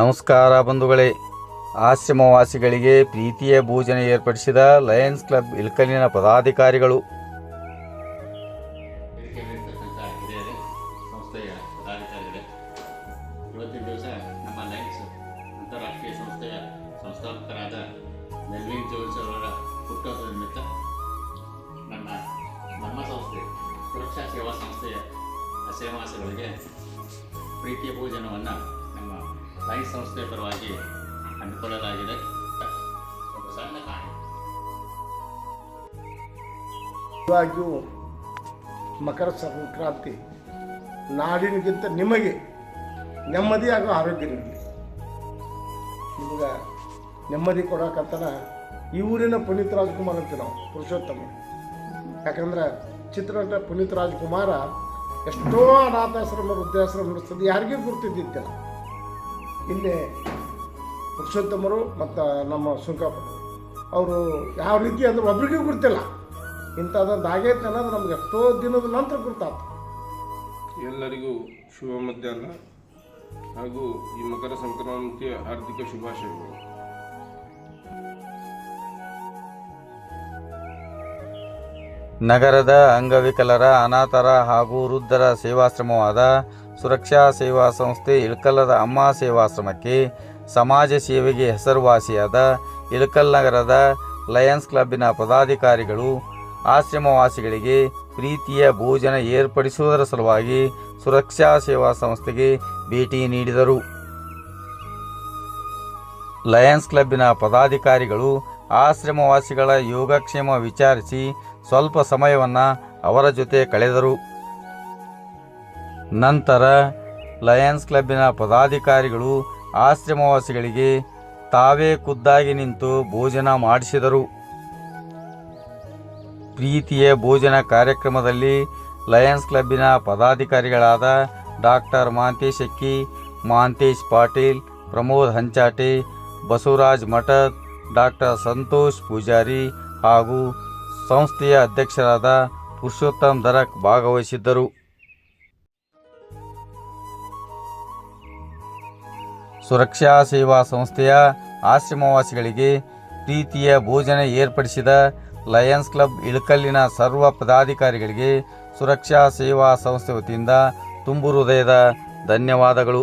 ನಮಸ್ಕಾರ ಬಂಧುಗಳೇ. ಆಶ್ರಮವಾಸಿಗಳಿಗೆ ಪ್ರೀತಿಯ ಭೋಜನ ಏರ್ಪಡಿಸಿದ ಲಯನ್ಸ್ ಕ್ಲಬ್ ಇಳಕಲ್ಲಿನ ಪದಾಧಿಕಾರಿಗಳು. ಇವತ್ತಿನ ದಿವಸ ನಮ್ಮ ಲಯನ್ಸ್ ಅಂತಾರಾಷ್ಟ್ರೀಯ ಸಂಸ್ಥೆಯ ಸಂಸ್ಥಾಪಕರಾದ ಮೆಲ್ವಿನ್ ಜೋನ್ಸ್ ಅವರ ಹುಟ್ಟುಹಬ್ಬದ ನಿಮಿತ್ತ ನಮ್ಮ ಸಂಸ್ಥೆ ಸುರಕ್ಷಾ ಸೇವಾ ಸಂಸ್ಥೆಯ ಸೇವಾಸಿಗಳಿಗೆ ಪ್ರೀತಿಯ ಭೋಜನವನ್ನು ನಮ್ಮ ಲಯನ್ಸ್ ಸಂಸ್ಥೆಯ ಪರವಾಗಿ ಹಮ್ಮಿಕೊಳ್ಳಲಾಗಿದೆ. ಒಂದು ಸಣ್ಣ ಕಾರಣ ನಿಜವಾಗಿಯೂ ಮಕರ ಸಂಕ್ರಾಂತಿ ನಾಡಿನಗಿಂತ ನಿಮಗೆ ನೆಮ್ಮದಿ ಹಾಗೂ ಆರೋಗ್ಯ ನೀಡಲಿ. ನಿಮ್ಗೆ ನೆಮ್ಮದಿ ಕೊಡೋಕಂತನ ಈ ಊರಿನ ಪುನೀತ್ ರಾಜ್ಕುಮಾರ್ ಅಂತೀವಿ ನಾವು, ಪುರುಷೋತ್ತಮ. ಯಾಕಂದ್ರೆ ಚಿತ್ರನಟ ಪುನೀತ್ ರಾಜ್ಕುಮಾರ ಎಷ್ಟೋ ಅನಾಥಾಶ್ರಮ ವೃದ್ಧಾಶ್ರಮ ನಡೆಸ್ತದೆ, ಯಾರಿಗೂ ಗುರ್ತಿದ್ದಿದ್ದಿಲ್ಲ. ಇಲ್ಲಿ ಪುರುಷೋತ್ತಮರು ಮತ್ತು ನಮ್ಮ ಸುಂಕಪ್ಪ ಅವರು ಯಾವ ರೀತಿ ಅಂದ್ರೆ ಒಬ್ರಿಗೂ ಗುರ್ತಿಲ್ಲ. ಇಂಥದ್ದೊಂದು ಆಗೈತೆ ಅನ್ನೋದು ನಮ್ಗೆ ಎಷ್ಟೋ ದಿನದ ನಂತರ ಗುರ್ತಾಯ್ತು. ಎಲ್ಲರಿಗೂ ಶುಭ ಮಧ್ಯಾಹ್ನ ಹಾಗೂ ಈ ಮಕರ ಸಂಕ್ರಾಂತಿಯ ಹಾರ್ದಿಕ ಶುಭಾಶಯಗಳು. ನಗರದ ಅಂಗವಿಕಲರ, ಅನಾಥರ ಹಾಗೂ ವೃದ್ಧರ ಸೇವಾಶ್ರಮವಾದ ಸುರಕ್ಷಾ ಸೇವಾ ಸಂಸ್ಥೆ ಇಳಕಲ್ಲದ ಅಮ್ಮ ಸೇವಾಶ್ರಮಕ್ಕೆ ಸಮಾಜ ಸೇವೆಗೆ ಹೆಸರುವಾಸಿಯಾದ ಇಳಕಲ್ ನಗರದ ಲಯನ್ಸ್ ಕ್ಲಬ್ಬಿನ ಪದಾಧಿಕಾರಿಗಳು ಆಶ್ರಮವಾಸಿಗಳಿಗೆ ಪ್ರೀತಿಯ ಭೋಜನ ಏರ್ಪಡಿಸುವುದರ ಸಲುವಾಗಿ ಸುರಕ್ಷಾ ಸೇವಾ ಸಂಸ್ಥೆಗೆ ಭೇಟಿ ನೀಡಿದರು. ಲಯನ್ಸ್ ಕ್ಲಬ್ಬಿನ ಪದಾಧಿಕಾರಿಗಳು ಆಶ್ರಮವಾಸಿಗಳ ಯೋಗಕ್ಷೇಮ ವಿಚಾರಿಸಿ ಸ್ವಲ್ಪ ಸಮಯವನ್ನು ಅವರ ಜೊತೆ ಕಳೆದರು. ನಂತರ ಲಯನ್ಸ್ ಕ್ಲಬ್ಬಿನ ಪದಾಧಿಕಾರಿಗಳು ಆಶ್ರಮವಾಸಿಗಳಿಗೆ ತಾವೇ ಖುದ್ದಾಗಿ ನಿಂತು ಭೋಜನ ಮಾಡಿಸಿದರು. ಪ್ರೀತಿಯ ಭೋಜನ ಕಾರ್ಯಕ್ರಮದಲ್ಲಿ ಲಯನ್ಸ್ ಕ್ಲಬ್ಬಿನ ಪದಾಧಿಕಾರಿಗಳಾದ ಡಾಕ್ಟರ್ ಮಹಾಂತೇಶ್ ಅಕ್ಕಿ, ಮಹಾಂತೇಶ್ ಪಾಟೀಲ್, ಪ್ರಮೋದ್ ಹಂಚಾಟೆ, ಬಸವರಾಜ್ ಮಠದ್, ಡಾಕ್ಟರ್ ಸಂತೋಷ್ ಪೂಜಾರಿ ಹಾಗೂ ಸಂಸ್ಥೆಯ ಅಧ್ಯಕ್ಷರಾದ ಪುರುಷೋತ್ತಮ್ ದರಕ್ ಭಾಗವಹಿಸಿದ್ದರು. ಸುರಕ್ಷಾ ಸೇವಾ ಸಂಸ್ಥೆಯ ಆಶ್ರಮವಾಸಿಗಳಿಗೆ ಪ್ರೀತಿಯ ಭೋಜನ ಏರ್ಪಡಿಸಿದ ಲಯನ್ಸ್ ಕ್ಲಬ್ ಇಳಕಲ್ಲಿನ ಸರ್ವ ಪದಾಧಿಕಾರಿಗಳಿಗೆ ಸುರಕ್ಷಾ ಸೇವಾ ಸಂಸ್ಥೆ ವತಿಯಿಂದ ತುಂಬು ಹೃದಯದ ಧನ್ಯವಾದಗಳು.